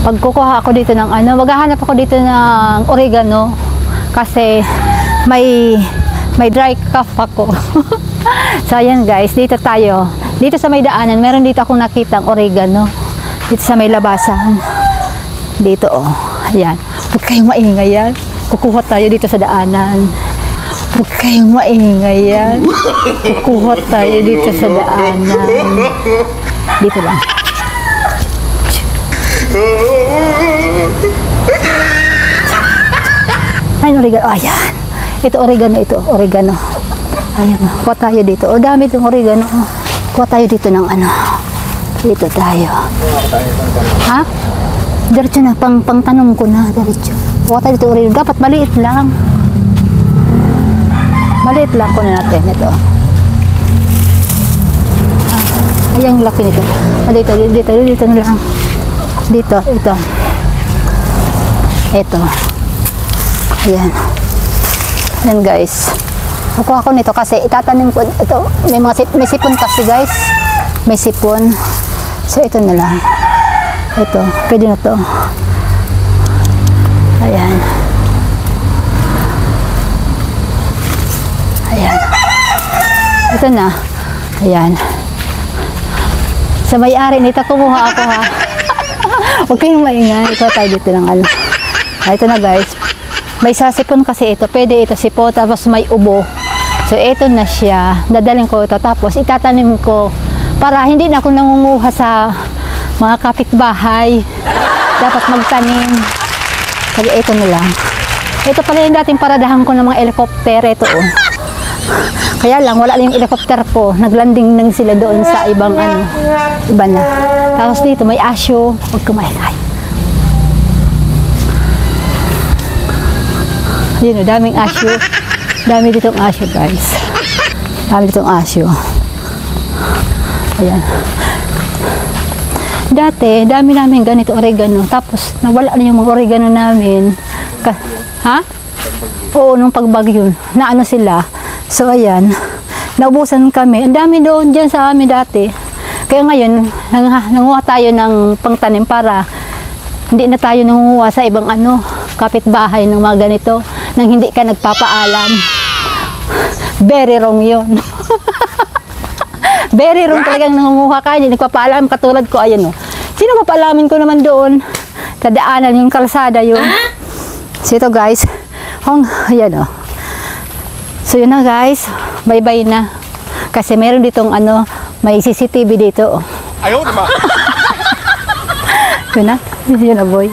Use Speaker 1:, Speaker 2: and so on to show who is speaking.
Speaker 1: Pag kukuha ako dito ng ano, maghahanap ako dito ng oregano kasi may dry cough ako. So ayan guys, dito tayo. Dito sa may daanan, meron dito akong nakitang oregano. Dito sa may labasan. Dito oh. Ayan. Huwag kayong maingay yan. Kukuha tayo dito sa daanan. Huwag kayong maingay yan. Kukuha tayo dito sa daanan. Dito lang. Ayan, oregano. Ayan. Ito oregano, ito. Oregano. Ayan. Kuha tayo dito. O, dami itong oregano. Kuha tayo dito ng ano. Dito tayo. Ha? Diretso na. Pang tanong ko na. Diretso. Kuha tayo dito oregano. Dapat maliit lang. Maliit lang ko na natin. Ito. Ayan, laki nito. Dito na lang. Dito, ito. Ito. Ayan. Ayan guys. Kukuha ko nito kasi itatanim ko ito. May sipon kasi guys. May sipon. So ito na lang. Ito. Pwede na to. Ayan. Ayan. Ito na. Ayan. Sa may-ari nito kumuha ako ha. Huwag kayong maingay. Ito tayo dito ng ano. Ito na guys. May sasipon kasi ito. Pwede ito sipo. Tapos may ubo. So ito na siya. Dadaling ko ito. Tapos itatanim ko. Para hindi na ako nangunguha sa mga kapitbahay. Dapat magtanim. Kaya ito na lang. Ito pala yung dating paradahan ko ng mga helicopter. Ito oh. Kaya lang, wala lang yung helicopter ko. Naglanding nang sila doon sa ibang ano. Iba na. Tapos dito may asyo. Huwag kumaingay. Yun o, daming asyo. Dami ditong asyo guys. Dami ditong asyo. Ayan. Dati, dami namin ganito oregano. Tapos, nawala na yung mga oregano namin. Ha? Oo, nung pagbagyo. Naano sila. So, ayan. Naubusan kami. Ang dami doon dyan sa amin dati. Kaya ngayon, nanguha tayo ng pangtanim para hindi na tayo nangunguha sa ibang ano, kapitbahay ng mga ganito nang hindi ka nagpapaalam. Very wrong yun. Very wrong talagang nangunguha ka. Hindi nagpapaalam. Katulad ko, ayan o. Sino mapaalamin ko naman doon? Tadaanan yung kalsada yun. So, ito guys. Ayan o. So yun na guys, bye-bye na. Kasi meron ditong ano, may CCTV dito. Ayaw naman. Yun na boy.